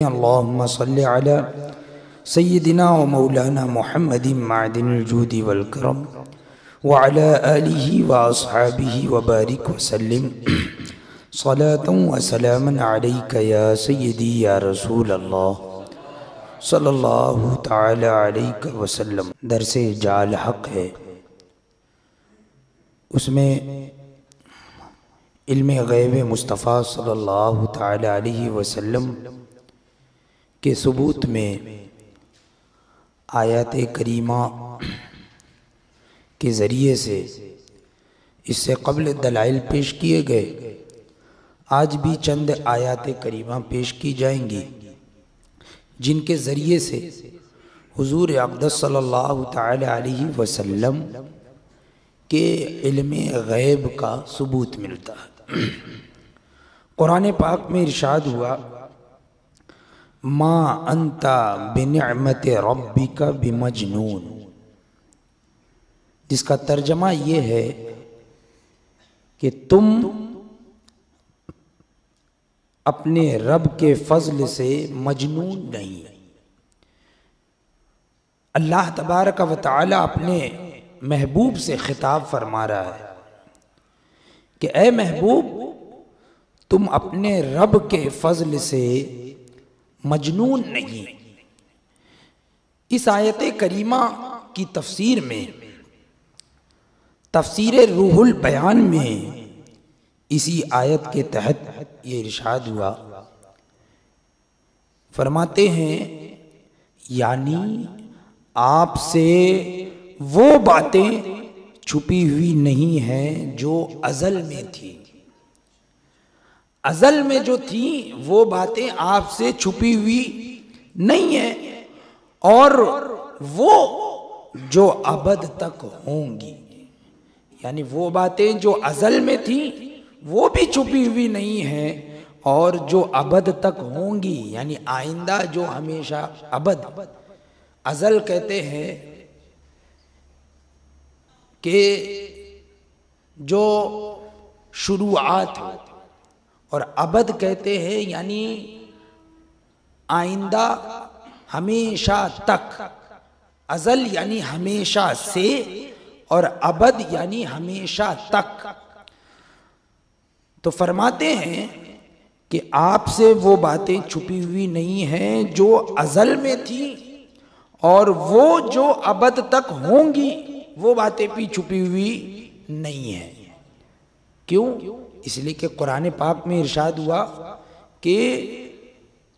اللهم صل على سيدنا ومولانا محمد معدن الجود والكرم وعلى آله وأصحابه وبارك وسلم صلاة وسلاما عليك يا سيدي يا رسول الله صلی اللہ تعالی علیہ وسلم۔ درس جال حق ہے، اس میں علم غیب مصطفیٰ صلی اللہ تعالی علیہ وسلم کے ثبوت میں آیات کریمہ کے ذریعے سے اس سے قبل دلائل پیش کیے گئے، آج بھی چند آیات کریمہ پیش کی جائیں گی جن کے ذریعے سے حضور اقدس صلی اللہ تعالی علیہ وسلم کے علم غیب کا ثبوت ملتا ہے۔ قرآن پاک میں ارشاد ہوا، ما انت بنعمت ربک بمجنون، جس کا ترجمہ یہ ہے کہ تم اپنے رب کے فضل سے مجنون نہیں۔ اللہ تبارک و تعالی اپنے محبوب سے خطاب فرما رہا ہے کہ اے محبوب، تم اپنے رب کے فضل سے مجنون نہیں۔ اس آیت کریمہ کی تفسیر میں، تفسیر روح البیان میں اسی آیت کے تحت یہ ارشاد ہوا، فرماتے ہیں یعنی آپ سے وہ باتیں چھپی ہوئی نہیں ہیں جو ازل میں تھی۔ ازل میں جو تھی وہ باتیں آپ سے چھپی ہوئی نہیں ہیں، اور وہ جو ابد تک ہوں گی، یعنی وہ باتیں جو ازل میں تھیں وہ بھی چھپی ہوئی نہیں ہیں، اور جو ابد تک ہوں گی یعنی آئندہ جو ہمیشہ ابد۔ ازل کہتے ہیں کہ جو شروعات ہو، اور ابد کہتے ہیں یعنی آئندہ ہمیشہ تک۔ ازل یعنی ہمیشہ سے، اور ابد یعنی ہمیشہ تک۔ تو فرماتے ہیں کہ آپ سے وہ باتیں چھپی ہوئی نہیں ہیں جو ازل میں تھی، اور وہ جو ابد تک ہوں گی وہ باتیں بھی چھپی ہوئی نہیں ہیں۔ کیوں؟ اس لیے کہ قرآن پاک میں ارشاد ہوا کہ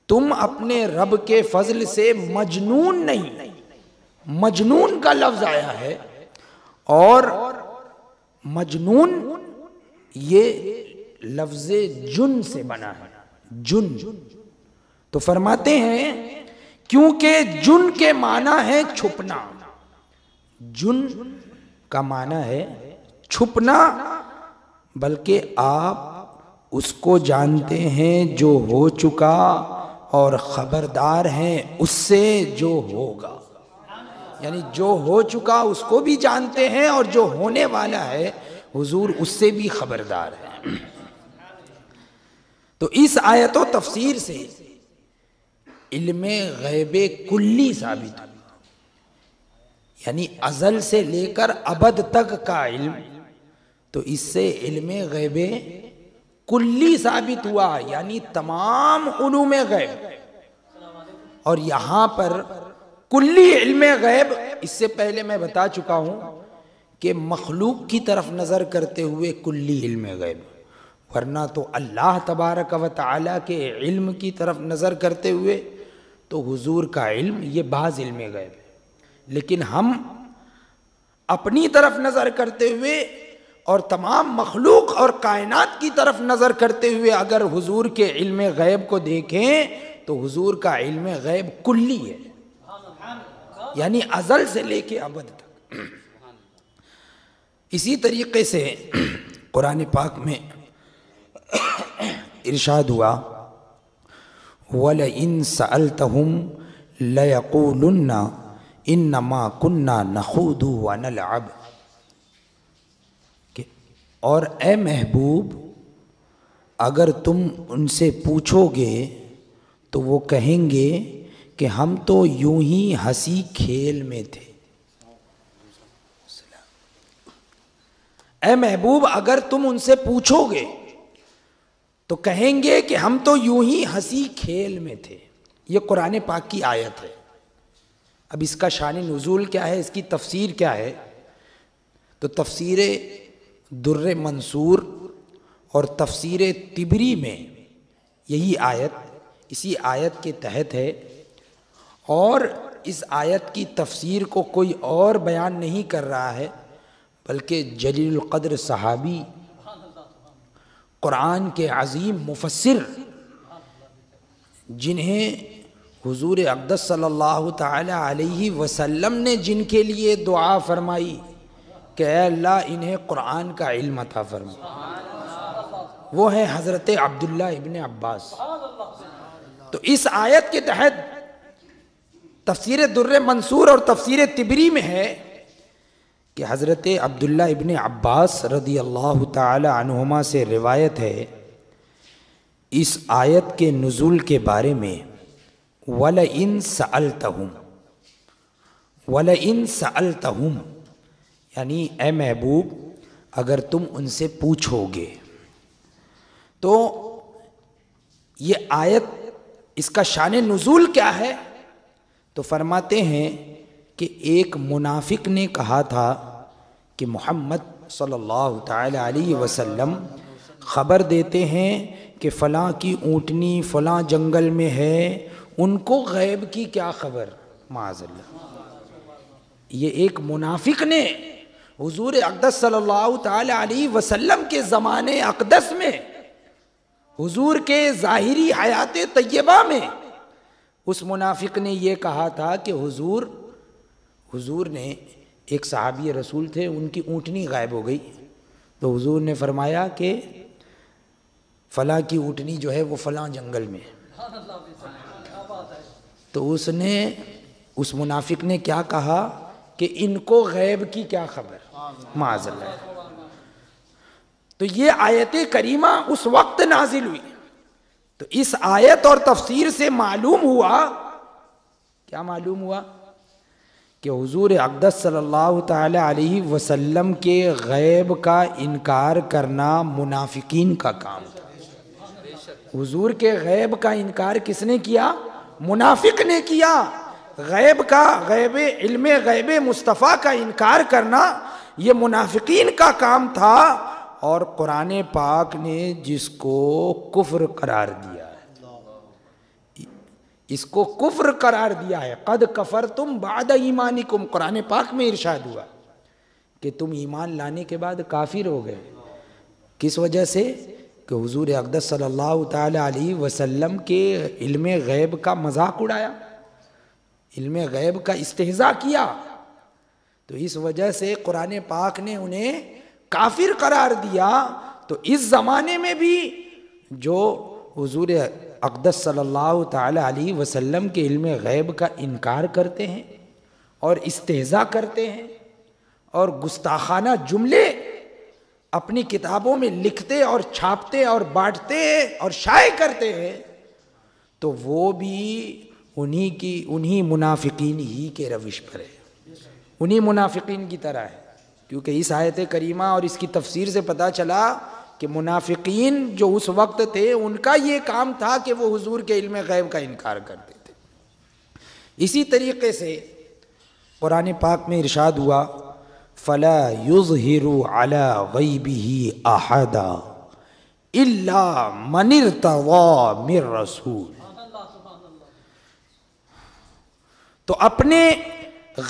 تم اپنے رب کے فضل سے مجنون نہیں۔ مجنون کا لفظ آیا ہے، اور مجنون یہ لفظ جن سے بنا ہے، جن۔ تو فرماتے ہیں کیونکہ جن کے معنی ہے چھپنا، جن کا معنی ہے چھپنا، بلکہ آپ اس کو جانتے ہیں جو ہو چکا، اور خبردار ہیں اس سے جو ہوگا۔ یعنی جو ہو چکا اس کو بھی جانتے ہیں، اور جو ہونے والا ہے حضور اس سے بھی خبردار ہے۔ تو اس آیت و تفسیر سے علم غیب کلی ثابت ہو، یعنی ازل سے لے کر ابد تک کا علم۔ تو اس سے علم غیب کلی ثابت ہوا، یعنی تمام علوم غیب۔ اور یہاں پر کلی علم غیب، اس سے پہلے میں بتا چکا ہوں کہ مخلوق کی طرف نظر کرتے ہوئے کلی علم غیب، ورنہ تو اللہ تبارک و تعالی کے علم کی طرف نظر کرتے ہوئے تو حضور کا علم یہ بعض علم غیب ہے۔ لیکن ہم اپنی طرف نظر کرتے ہوئے اور تمام مخلوق اور کائنات کی طرف نظر کرتے ہوئے اگر حضور کے علم غیب کو دیکھیں تو حضور کا علم غیب کلی ہے، یعنی ازل سے لے کے ابد تک۔ اسی طریقے سے قرآن پاک میں ارشاد ہوا، وَلَئِن سَأَلْتَهُمْ لَيَقُولُنَّ إِنَّمَا كُنَّا نَخُوضُ وَنَلْعَبُ، اور اے محبوب اگر تم ان سے پوچھو گے تو وہ کہیں گے کہ ہم تو یوں ہی ہنسی کھیل میں تھے۔ اے محبوب اگر تم ان سے پوچھو گے تو کہیں گے کہ ہم تو یوں ہی ہنسی کھیل میں تھے۔ یہ قرآن پاک کی آیت ہے۔ اب اس کا شان نزول کیا ہے، اس کی تفسیر کیا ہے؟ تو تفسیر در منصور اور تفسیر طبری میں یہی آیت اسی آیت کے تحت ہے، اور اس آیت کی تفسیر کو کوئی اور بیان نہیں کر رہا ہے بلکہ جلیل القدر صحابی، قرآن کے عظیم مفسر، جنہیں حضور اقدس صلی اللہ تعالی علیہ وسلم نے جن کے لیے دعا فرمائی کہ اے اللہ انہیں قرآن کا علم عطا فرما، وہ ہے حضرت عبداللہ ابن عباس۔ تو اس آیت کے تحت تفسیر در منصور اور تفسیر طبری میں ہے کہ حضرت عبداللہ ابن عباس رضی اللہ تعالی عنہما سے روایت ہے اس آیت کے نزول کے بارے میں، وَلَئِن سَأَلْتَهُمْ وَلَئِن سَأَلْتَهُمْ، یعنی اے محبوب اگر تم ان سے پوچھو گے۔ تو یہ آیت اس کا شان نزول کیا ہے؟ تو فرماتے ہیں کہ ایک منافق نے کہا تھا کہ محمد صلی اللہ تعالی علیہ وسلم خبر دیتے ہیں کہ فلاں کی اونٹنی فلاں جنگل میں ہے، ان کو غیب کی کیا خبر؟ معاذ اللہ۔ یہ ایک منافق نے حضور اقدس صلی اللہ تعالی علیہ وسلم کے زمانے اقدس میں، حضور کے ظاہری حیات طیبہ میں، اس منافق نے یہ کہا تھا کہ حضور نے، ایک صحابی رسول تھے، ان کی اونٹنی غائب ہو گئی، تو حضور نے فرمایا کہ فلاں کی اونٹنی جو ہے وہ فلاں جنگل میں۔ تو اس منافق نے کیا کہا کہ ان کو غیب کی کیا خبر؟ معاذ اللہ۔ تو یہ آیت کریمہ اس وقت نازل ہوئی۔ تو اس آیت اور تفسیر سے معلوم ہوا، کیا معلوم ہوا؟ کہ حضور اقدس صلی اللہ تعالی علیہ وسلم کے غیب کا انکار کرنا منافقین کا کام تھا۔ حضور کے غیب کا انکار کس نے کیا؟ منافق نے کیا۔ علم غیب مصطفیٰ کا انکار کرنا یہ منافقین کا کام تھا، اور قرآن پاک نے جس کو کفر قرار دیا ہے، اس کو کفر قرار دیا ہے۔ قد کفرتم بعد ایمانکم، قرآن پاک میں ارشاد ہوا کہ تم ایمان لانے کے بعد کافر ہو گئے۔ کس وجہ سے؟ کہ حضور اقدس صلی اللہ تعالی علیہ وسلم کے علم غیب کا مذاق اڑایا، علم غیب کا استہزاء کیا، تو اس وجہ سے قرآن پاک نے انہیں کافر قرار دیا۔ تو اس زمانے میں بھی جو حضور اقدس صلی اللہ تعالی علیہ وسلم کے علم غیب کا انکار کرتے ہیں اور استہزاء کرتے ہیں اور گستاخانہ جملے اپنی کتابوں میں لکھتے اور چھاپتے اور بانٹتے اور شائع کرتے ہیں، تو وہ بھی انہی منافقین ہی کے روش پر ہے، انہی منافقین کی طرح ہے۔ کیونکہ اس آیت کریمہ اور اس کی تفسیر سے پتہ چلا کہ منافقین جو اس وقت تھے ان کا یہ کام تھا کہ وہ حضور کے علم غیب کا انکار کرتے تھے۔ اسی طریقے سے قرآن پاک میں ارشاد ہوا فَلَا يُظْهِرُ عَلَى غَيْبِهِ أَحَدًا إِلَّا مَنِ ارْتَضَىٰ مِن رَّسُولٍ۔ تو اپنے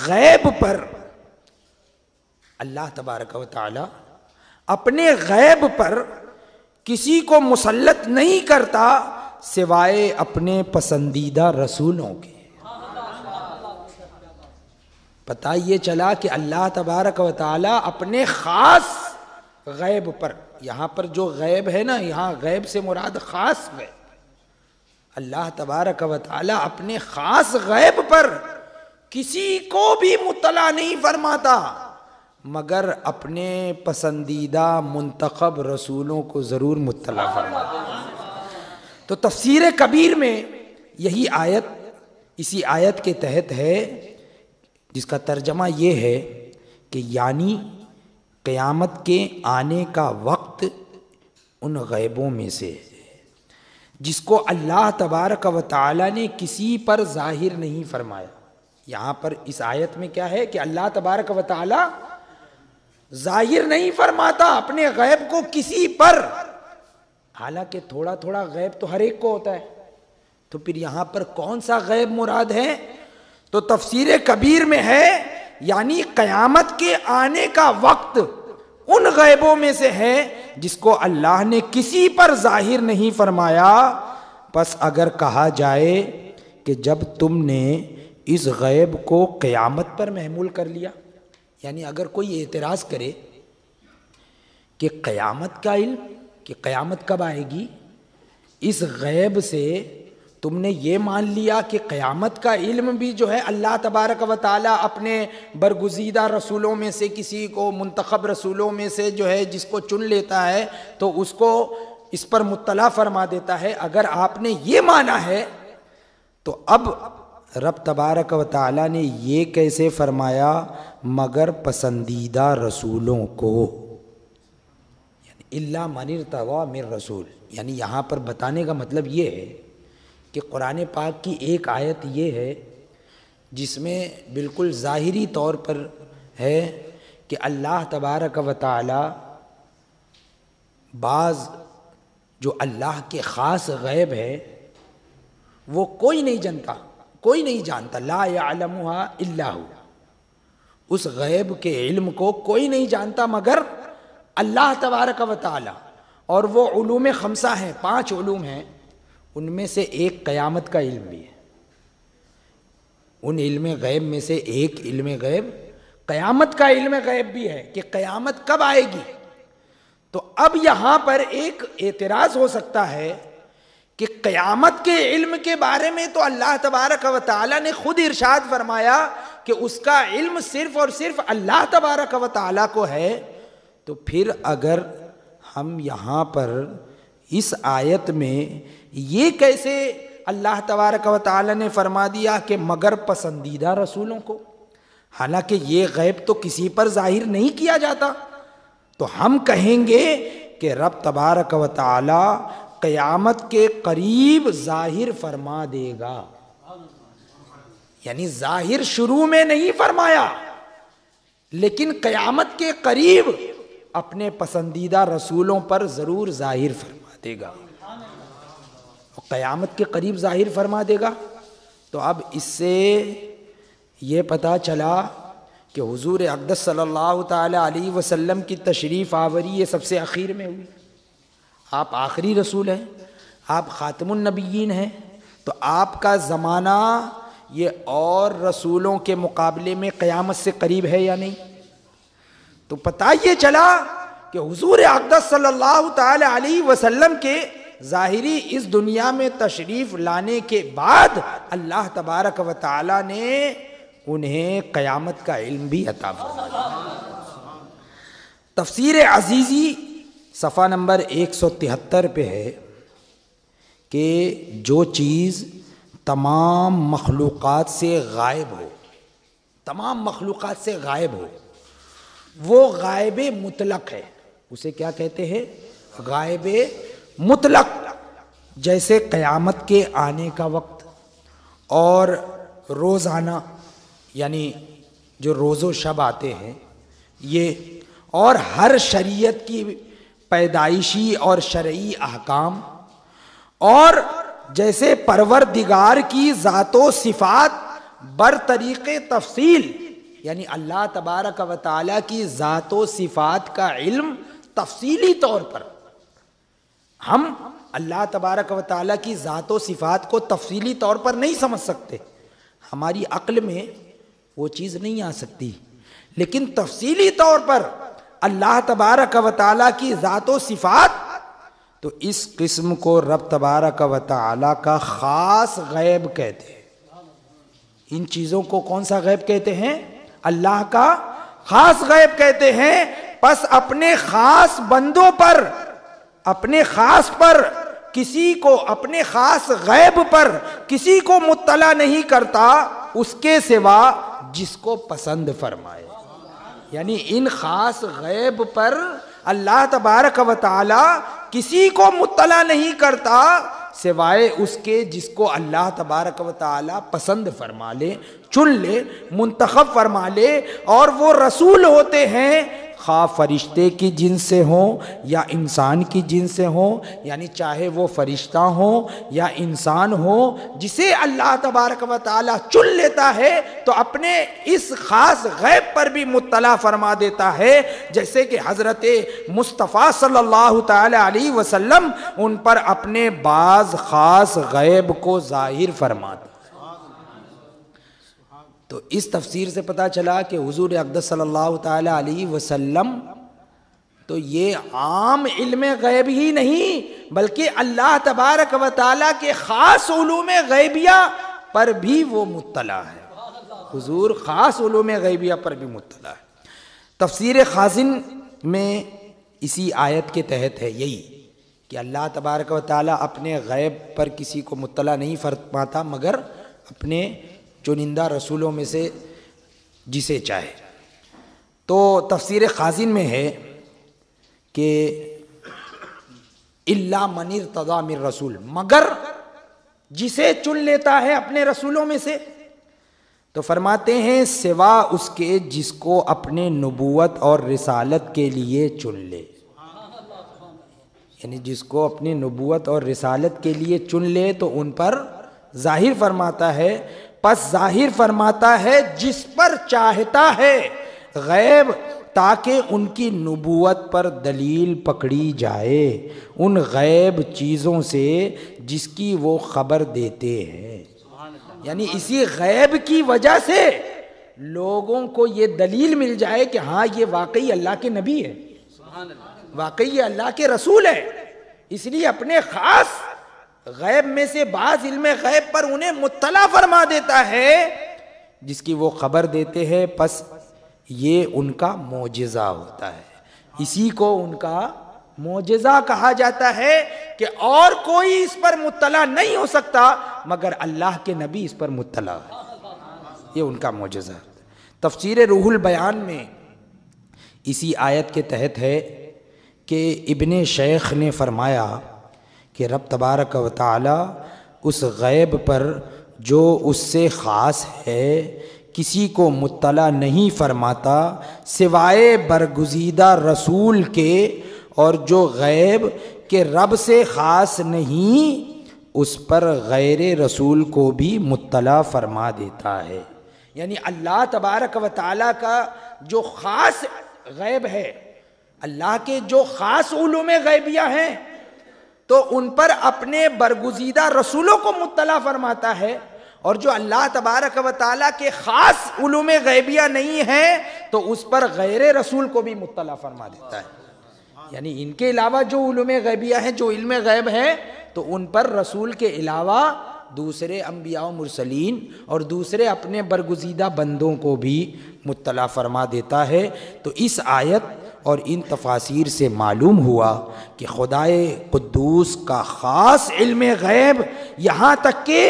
غیب پر اللہ تبارک و تعالی اپنے غیب پر کسی کو مسلط نہیں کرتا سوائے اپنے پسندیدہ رسولوں کے۔ پتہ یہ چلا کہ اللہ تبارک و تعالی اپنے خاص غیب پر، یہاں پر جو غیب ہے نا، یہاں غیب سے مراد خاص غیب، اللہ تبارک و تعالی اپنے خاص غیب پر کسی کو بھی مطلع نہیں فرماتا مگر اپنے پسندیدہ منتخب رسولوں کو ضرور مطلع فرماتا۔ تو تفسیر کبیر میں یہی آیت اسی آیت کے تحت ہے جس کا ترجمہ یہ ہے کہ یعنی قیامت کے آنے کا وقت ان غیبوں میں سے ہے جس کو اللہ تبارک و تعالیٰ نے کسی پر ظاہر نہیں فرمایا. یہاں پر اس آیت میں کیا ہے کہ اللہ تبارک و تعالیٰ ظاہر نہیں فرماتا اپنے غیب کو کسی پر، حالانکہ تھوڑا تھوڑا غیب تو ہر ایک کو ہوتا ہے. تو پھر یہاں پر کون سا غیب مراد ہے؟ تو تفسیر کبیر میں ہے یعنی قیامت کے آنے کا وقت ان غیبوں میں سے ہے جس کو اللہ نے کسی پر ظاہر نہیں فرمایا. پس اگر کہا جائے کہ جب تم نے اس غیب کو قیامت پر محمول کر لیا، یعنی اگر کوئی اعتراض کرے کہ قیامت کا علم، کہ قیامت کب آئے گی، اس غیب سے تم نے یہ مان لیا کہ قیامت کا علم بھی جو ہے اللہ تبارک و تعالیٰ اپنے برگزیدہ رسولوں میں سے کسی کو، منتخب رسولوں میں سے جو ہے جس کو چن لیتا ہے تو اس کو اس پر مطلع فرما دیتا ہے. اگر آپ نے یہ مانا ہے تو اب رب تبارک و تعالیٰ نے یہ کیسے فرمایا مگر پسندیدہ رسولوں کو، یعنی الا من ارتضی من رسول. یعنی یہاں پر بتانے کا مطلب یہ ہے کہ قرآن پاک کی ایک آیت یہ ہے جس میں بالکل ظاہری طور پر ہے کہ اللہ تبارک و تعالی بعض جو اللہ کے خاص غیب ہے وہ کوئی نہیں جانتا، کوئی نہیں جانتا. لا یعلمها الا ہو، اس غیب کے علم کو کوئی نہیں جانتا مگر اللہ تبارک و تعالی. اور وہ علوم خمسہ ہیں، 5 علوم ہیں، ان میں سے ایک قیامت کا علم بھی ہے. ان علم غیب میں سے ایک علم غیب قیامت کا علم غیب بھی ہے کہ قیامت کب آئے گی. تو اب یہاں پر ایک اعتراض ہو سکتا ہے کہ قیامت کے علم کے بارے میں تو اللہ تبارک و تعالیٰ نے خود ارشاد فرمایا کہ اس کا علم صرف اور صرف اللہ تبارک و تعالیٰ کو ہے. تو پھر اگر ہم یہاں پر اس آیت میں یہ کیسے اللہ تبارک و تعالیٰ نے فرما دیا کہ مگر پسندیدہ رسولوں کو، حالانکہ یہ غیب تو کسی پر ظاہر نہیں کیا جاتا. تو ہم کہیں گے کہ رب تبارک و تعالیٰ قیامت کے قریب ظاہر فرما دے گا. یعنی ظاہر شروع میں نہیں فرمایا لیکن قیامت کے قریب اپنے پسندیدہ رسولوں پر ضرور ظاہر فرما دے گا. قیامت کے قریب ظاہر فرما دے گا. تو اب اس سے یہ پتہ چلا کہ حضور اقدس صلی اللہ تعالی علیہ وسلم کی تشریف آوری یہ سب سے اخیر میں ہوئی. آپ آخری رسول ہیں، آپ خاتم النبیین ہیں، تو آپ کا زمانہ یہ اور رسولوں کے مقابلے میں قیامت سے قریب ہے یا نہیں. تو پتہ یہ چلا کہ حضور اقدس صلی اللہ تعالی علیہ وسلم کے ظاہری اس دنیا میں تشریف لانے کے بعد اللہ تبارک و تعالی نے انہیں قیامت کا علم بھی عطا فرمایا. تفسیر عزیزی صفحہ نمبر 173 پہ ہے کہ جو چیز تمام مخلوقات سے غائب ہو، تمام مخلوقات سے غائب ہو، وہ غائب مطلق ہے. اسے کیا کہتے ہیں؟ غائب مطلق. جیسے قیامت کے آنے کا وقت اور روزانہ یعنی جو روز و شب آتے ہیں یہ، اور ہر شریعت کی پیدائشی اور شرعی احکام، اور جیسے پروردگار کی ذات و صفات برطریق تفصیل، یعنی اللہ تبارک و تعالیٰ کی ذات و صفات کا علم تفصیلی طور پر ہم اللہ تبارک و تعالیٰ کی ذات و صفات کو تفصیلی طور پر نہیں سمجھ سکتے، ہماری عقل میں وہ چیز نہیں آ سکتی. لیکن تفصیلی طور پر اللہ تبارک و تعالیٰ کی ذات و صفات، تو اس قسم کو رب تبارک و تعالیٰ کا خاص غیب کہتے ہیں. ان چیزوں کو کون سا غیب کہتے ہیں؟ اللہ کا خاص غیب کہتے ہیں. پس اپنے خاص بندوں پر، اپنے خاص پر کسی کو اپنے خاص غیب پر کسی کو مطلع نہیں کرتا اس کے سوا جس کو پسند فرمائے. یعنی ان خاص غیب پر اللہ تبارک و تعالی کسی کو مطلع نہیں کرتا سوائے اس کے جس کو اللہ تبارک و تعالی پسند فرما لے, چن لے, منتخب فرما لے. اور وہ رسول ہوتے ہیں خواہ فرشتے کی جنس سے ہوں یا انسان کی جنس سے ہوں, یعنی چاہے وہ فرشتہ ہوں یا انسان ہوں, جسے اللہ تبارک و تعالی چن لیتا ہے تو اپنے اس خاص غیب پر بھی مطلع فرما دیتا ہے. جیسے کہ حضرت مصطفیٰ صلی اللہ تعالی علیہ وسلم ان پر اپنے بعض خاص غیب کو ظاہر فرماتا. تو اس تفسیر سے پتہ چلا کہ حضور اقدس صلی اللہ تعالی علیہ وسلم تو یہ عام علم غیب ہی نہیں بلکہ اللہ تبارک و تعالیٰ کے خاص علوم غیبیہ پر بھی وہ مطلع ہے. حضور خاص علوم غیبیہ پر بھی مطلع ہے. تفسیر خازن میں اسی آیت کے تحت ہے یہی کہ اللہ تبارک و تعالیٰ اپنے غیب پر کسی کو مطلع نہیں فرماتا مگر اپنے چنندہ رسولوں میں سے جسے چاہے. تو تفسیر خازن میں ہے کہ الا من ارتضی من رسول, مگر جسے چن لیتا ہے اپنے رسولوں میں سے. تو فرماتے ہیں سوا اس کے جس کو اپنے نبوت اور رسالت کے لیے چن لے. یعنی جس کو اپنی نبوت اور رسالت کے لیے چن لے تو ان پر ظاہر فرماتا ہے. پس ظاہر فرماتا ہے جس پر چاہتا ہے غیب تاکہ ان کی نبوت پر دلیل پکڑی جائے ان غیب چیزوں سے جس کی وہ خبر دیتے ہیں. یعنی اسی غیب کی وجہ سے لوگوں کو یہ دلیل مل جائے کہ ہاں یہ واقعی اللہ کے نبی ہے, واقعی یہ اللہ کے رسول ہے. اس لیے اپنے خاص غیب میں سے بعض علم غیب پر انہیں مطلع فرما دیتا ہے جس کی وہ خبر دیتے ہیں. پس یہ ان کا معجزہ ہوتا ہے, اسی کو ان کا معجزہ کہا جاتا ہے کہ اور کوئی اس پر مطلع نہیں ہو سکتا مگر اللہ کے نبی اس پر مطلع ہے. یہ ان کا معجزہ. تفسیر روح البیان میں اسی آیت کے تحت ہے کہ ابن شیخ نے فرمایا کہ رب تبارک و تعالی اس غیب پر جو اس سے خاص ہے کسی کو مطلع نہیں فرماتا سوائے برگزیدہ رسول کے, اور جو غیب کے رب سے خاص نہیں اس پر غیر رسول کو بھی مطلع فرما دیتا ہے. یعنی اللہ تبارک و تعالی کا جو خاص غیب ہے, اللہ کے جو خاص علوم غیبیہ ہیں تو ان پر اپنے برگزیدہ رسولوں کو مطلع فرماتا ہے, اور جو اللہ تبارک و تعالیٰ کے خاص علوم غیبیہ نہیں ہیں تو اس پر غیر رسول کو بھی مطلع فرما دیتا ہے. یعنی ان کے علاوہ جو علوم غیبیہ ہیں, جو علم غیب ہے, تو ان پر رسول کے علاوہ دوسرے انبیاء و مرسلین اور دوسرے اپنے برگزیدہ بندوں کو بھی مطلع فرما دیتا ہے. تو اس آیت اور ان تفاسیر سے معلوم ہوا کہ خدائے قدوس کا خاص علم غیب یہاں تک کہ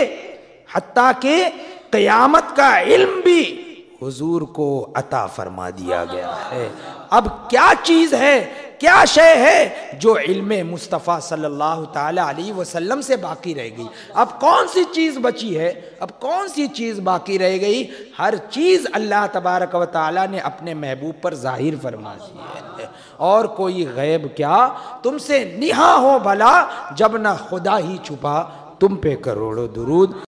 حتیٰ کہ قیامت کا علم بھی حضور کو عطا فرما دیا گیا ہے. اب کیا چیز ہے, کیا شے ہے جو علم مصطفیٰ صلی اللہ تعالی علیہ وسلم سے باقی رہ گئی؟ اب کون سی چیز بچی ہے, اب کون سی چیز باقی رہ گئی؟ ہر چیز اللہ تبارک و تعالی نے اپنے محبوب پر ظاہر فرما دی ہے. اور کوئی غیب کیا تم سے نہا ہو بھلا جب نہ خدا ہی چھپا تم پہ کروڑوں درود.